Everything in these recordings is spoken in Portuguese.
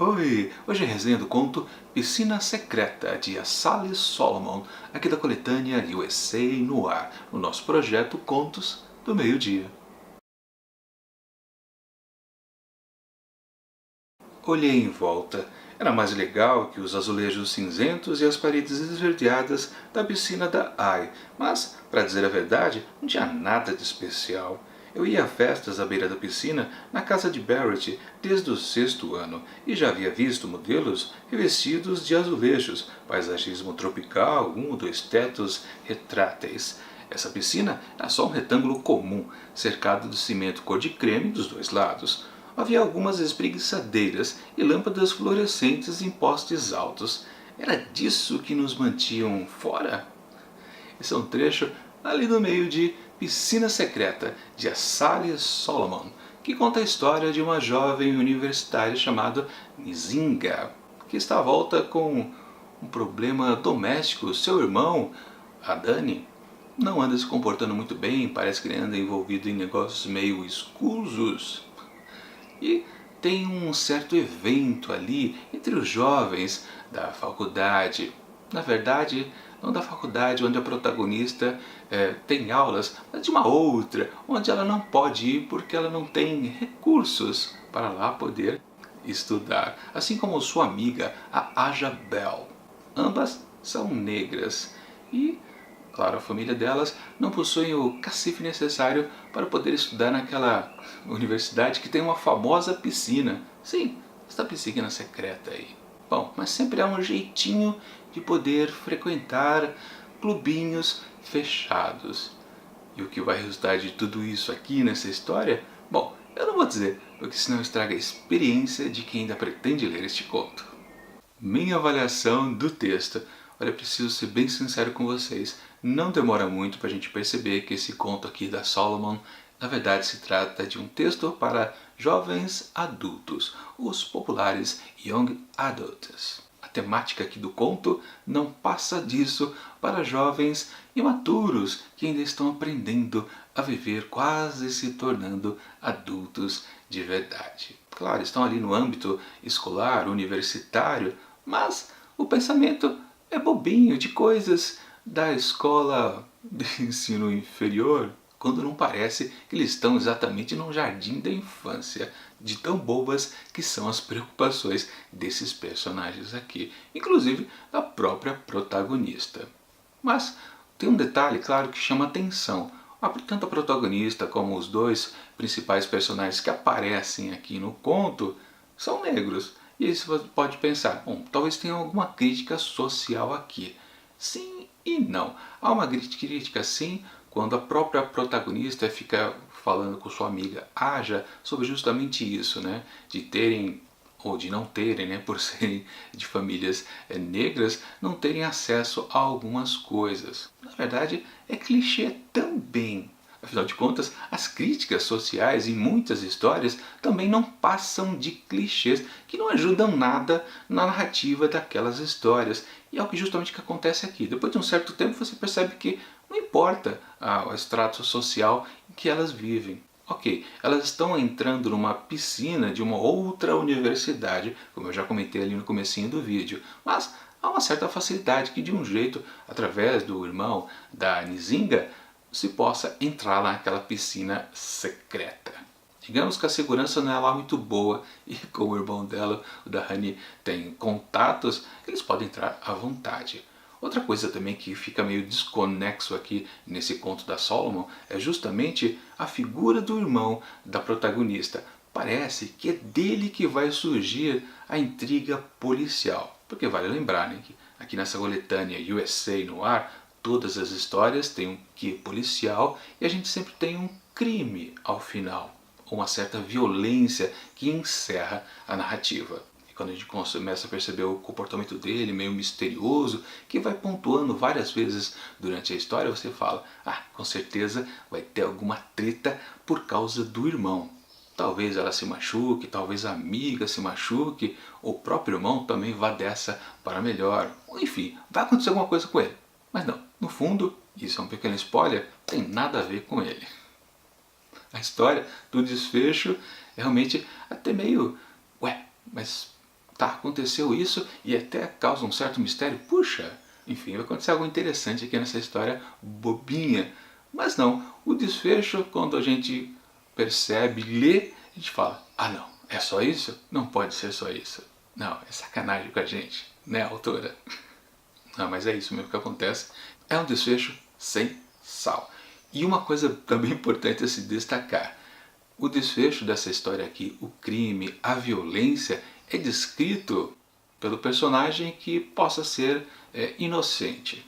Oi! Hoje é a resenha do conto Piscina Secreta, de Sally Solomon, aqui da coletânea USA no Ar, no nosso projeto Contos do Meio-Dia. Olhei em volta. Era mais legal que os azulejos cinzentos e as paredes esverdeadas da piscina da Ai, mas, para dizer a verdade, não tinha nada de especial. Eu ia a festas à beira da piscina na casa de Barrett desde o sexto ano e já havia visto modelos revestidos de azulejos, paisagismo tropical, um ou dois tetos retráteis. Essa piscina era só um retângulo comum, cercado de cimento cor de creme dos dois lados. Havia algumas espreguiçadeiras e lâmpadas fluorescentes em postes altos. Era disso que nos mantinham fora? Esse é um trecho ali no meio de Piscina Secreta, de Sally Solomon, que conta a história de uma jovem universitária chamada Nzinga, que está à volta com um problema doméstico. Seu irmão, a Dani, não anda se comportando muito bem, parece que ele anda envolvido em negócios meio escusos. E tem um certo evento ali entre os jovens da faculdade. Na verdade, não da faculdade onde a protagonista tem aulas, mas de uma outra, onde ela não pode ir porque ela não tem recursos para lá poder estudar. Assim como sua amiga, a Aja Bell. Ambas são negras e, claro, a família delas não possui o cacife necessário para poder estudar naquela universidade que tem uma famosa piscina. Sim, esta piscina secreta aí. Bom, mas sempre há um jeitinho de poder frequentar clubinhos fechados. E o que vai resultar de tudo isso aqui nessa história? Bom, eu não vou dizer, porque senão estraga a experiência de quem ainda pretende ler este conto. Minha avaliação do texto. Olha, eu preciso ser bem sincero com vocês. Não demora muito para a gente perceber que esse conto aqui da Solomon, na verdade, se trata de um texto para jovens adultos, os populares Young Adults. A temática aqui do conto não passa disso para jovens imaturos que ainda estão aprendendo a viver, quase se tornando adultos de verdade. Claro, estão ali no âmbito escolar, universitário, mas o pensamento é bobinho, de coisas da escola de ensino inferior, quando não parece que eles estão exatamente num jardim da infância, de tão bobas que são as preocupações desses personagens aqui, inclusive da própria protagonista. Mas tem um detalhe, claro, que chama atenção. Tanto a protagonista como os dois principais personagens que aparecem aqui no conto são negros. E aí você pode pensar, bom, talvez tenha alguma crítica social aqui. Sim e não. Há uma crítica sim, quando a própria protagonista fica falando com sua amiga Aja sobre justamente isso, né? De terem, ou de não terem, né, por serem de famílias negras, não terem acesso a algumas coisas. Na verdade, é clichê também. Afinal de contas, as críticas sociais em muitas histórias também não passam de clichês que não ajudam nada na narrativa daquelas histórias. E é o que justamente que acontece aqui. Depois de um certo tempo você percebe que não importa o extrato social em que elas vivem. Ok, elas estão entrando numa piscina de uma outra universidade, como eu já comentei ali no comecinho do vídeo, mas há uma certa facilidade que de um jeito, através do irmão da Nzinga, se possa entrar lá naquela piscina secreta. Digamos que a segurança não é lá muito boa e como o irmão dela, o da Honey, tem contatos, eles podem entrar à vontade. Outra coisa também que fica meio desconexo aqui nesse conto da Solomon é justamente a figura do irmão da protagonista. Parece que é dele que vai surgir a intriga policial. Porque vale lembrar, né, que aqui nessa coletânea USA no ar, todas as histórias têm um quê policial e a gente sempre tem um crime ao final, uma certa violência que encerra a narrativa. E quando a gente começa a perceber o comportamento dele, meio misterioso, que vai pontuando várias vezes durante a história, você fala, ah, com certeza vai ter alguma treta por causa do irmão. Talvez ela se machuque, talvez a amiga se machuque, o próprio irmão também vá dessa para melhor. Enfim, vai acontecer alguma coisa com ele. Mas não, no fundo, isso é um pequeno spoiler, tem nada a ver com ele. A história do desfecho é realmente até meio, ué, mas tá, aconteceu isso e até causa um certo mistério. Puxa, enfim, vai acontecer algo interessante aqui nessa história bobinha. Mas não, o desfecho, quando a gente percebe, lê, a gente fala, ah não, é só isso? Não pode ser só isso. Não, é sacanagem com a gente, né, autora? Não, mas é isso mesmo que acontece. É um desfecho sem sal. E uma coisa também importante a se destacar. O desfecho dessa história aqui, o crime, a violência, é descrito pelo personagem que possa ser inocente.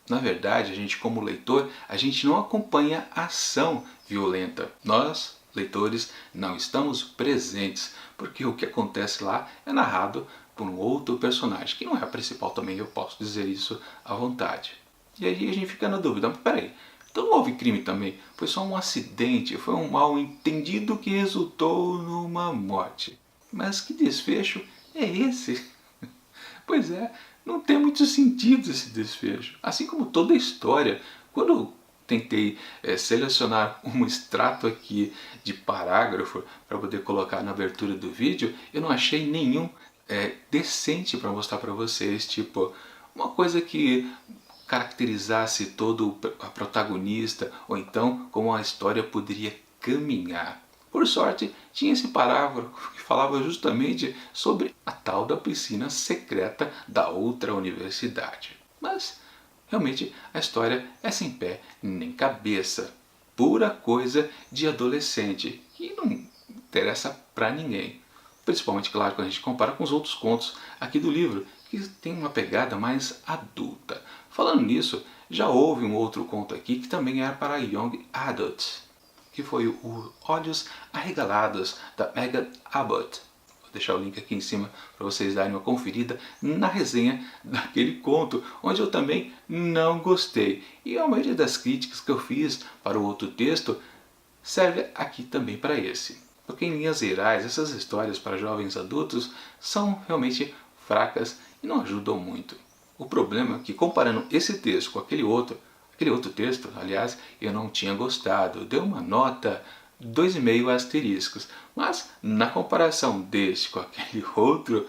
Na verdade, a gente como leitor, a gente não acompanha a ação violenta. Nós, leitores, não estamos presentes, porque o que acontece lá é narrado por um outro personagem, que não é a principal também, eu posso dizer isso à vontade. E aí a gente fica na dúvida, mas peraí, então não houve crime também, foi só um acidente, foi um mal entendido que resultou numa morte. Mas que desfecho é esse? Pois é, não tem muito sentido esse desfecho. Assim como toda a história. Quando eu tentei selecionar um extrato aqui de parágrafo para poder colocar na abertura do vídeo, eu não achei nenhum decente para mostrar para vocês. Tipo, uma coisa que caracterizasse todo a protagonista, ou então como a história poderia caminhar. Por sorte, tinha esse parágrafo que falava justamente sobre a tal da piscina secreta da outra universidade. Mas, realmente, a história é sem pé nem cabeça. Pura coisa de adolescente, que não interessa pra ninguém. Principalmente, claro, quando a gente compara com os outros contos aqui do livro, que tem uma pegada mais adulta. Falando nisso, já houve um outro conto aqui que também era para Young Adults, que foi o Olhos Arregalados, da Megan Abbott. Vou deixar o link aqui em cima para vocês darem uma conferida na resenha daquele conto, onde eu também não gostei. E a maioria das críticas que eu fiz para o outro texto serve aqui também para esse. Porque em linhas gerais, essas histórias para jovens adultos são realmente fracas e não ajudam muito. O problema é que, comparando esse texto com aquele outro texto, aliás, eu não tinha gostado. Deu uma nota 2,5 asteriscos. Mas, na comparação deste com aquele outro,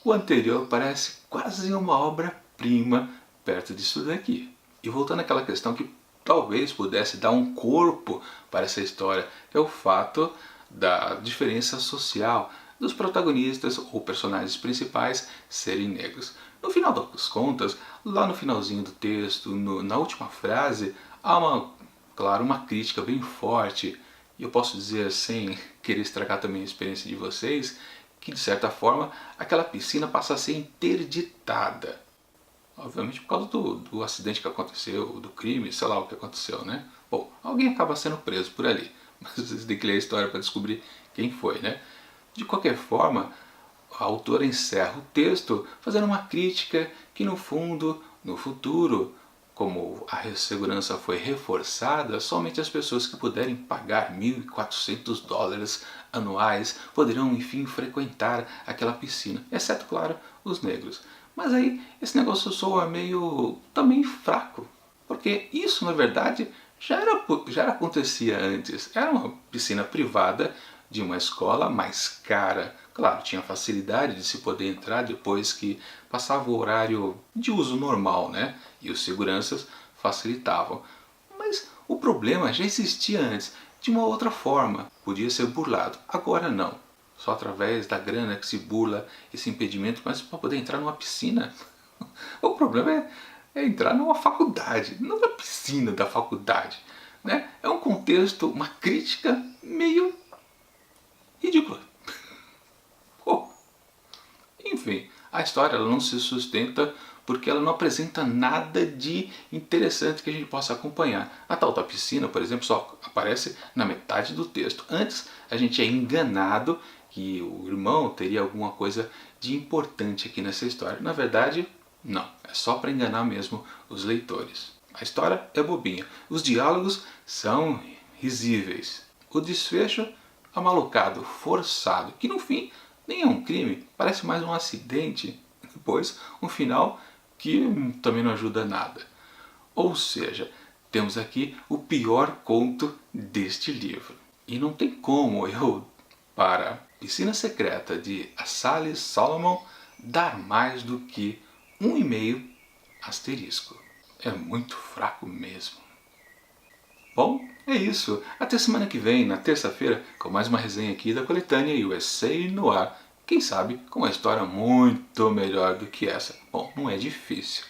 o anterior parece quase uma obra-prima perto disso daqui. E voltando àquela questão que talvez pudesse dar um corpo para essa história, é o fato da diferença social dos protagonistas ou personagens principais serem negros. No final das contas, lá no finalzinho do texto, na última frase, há claro, uma crítica bem forte, e eu posso dizer sem querer estragar também a experiência de vocês, que de certa forma aquela piscina passa a ser interditada. Obviamente por causa do acidente que aconteceu, do crime, sei lá o que aconteceu, né? Bom, alguém acaba sendo preso por ali, mas vocês têm que ler a história para descobrir quem foi, né? De qualquer forma, a autora encerra o texto fazendo uma crítica que no fundo, no futuro, como a segurança foi reforçada, somente as pessoas que puderem pagar $1.400 anuais poderão enfim frequentar aquela piscina, exceto, claro, os negros. Mas aí esse negócio soa meio também fraco, porque isso na verdade já acontecia antes. Era uma piscina privada de uma escola mais cara. Claro, tinha facilidade de se poder entrar depois que passava o horário de uso normal, né? E os seguranças facilitavam. Mas o problema já existia antes, de uma outra forma. Podia ser burlado. Agora não. Só através da grana que se burla esse impedimento, mas para poder entrar numa piscina. O problema é entrar numa faculdade, não na piscina da faculdade. Né? É um contexto, uma crítica meio ridícula. Oh. Enfim, a história ela não se sustenta porque ela não apresenta nada de interessante que a gente possa acompanhar. A tal da piscina, por exemplo, só aparece na metade do texto. Antes, a gente é enganado que o irmão teria alguma coisa de importante aqui nessa história. Na verdade, não. É só para enganar mesmo os leitores. A história é bobinha. Os diálogos são risíveis. O desfecho amalucado, forçado, que no fim nem é um crime, parece mais um acidente. Depois, um final que também não ajuda nada. Ou seja, temos aqui o pior conto deste livro. E não tem como eu, para Piscina Secreta de Sally Solomon, dar mais do que 1,5 asterisco. É muito fraco mesmo. Bom, é isso. Até semana que vem, na terça-feira, com mais uma resenha aqui da coletânea USA Noir. Quem sabe com uma história muito melhor do que essa. Bom, não é difícil.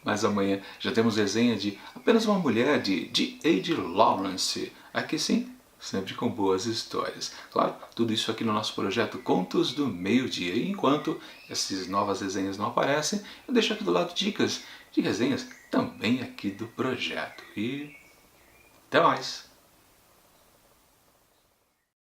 Mas amanhã já temos resenha de Apenas uma Mulher, de G.H. Lawrence. Aqui sim, sempre com boas histórias. Claro, tudo isso aqui no nosso projeto Contos do Meio-Dia. E enquanto essas novas resenhas não aparecem, eu deixo aqui do lado dicas de resenhas também aqui do projeto. E até mais!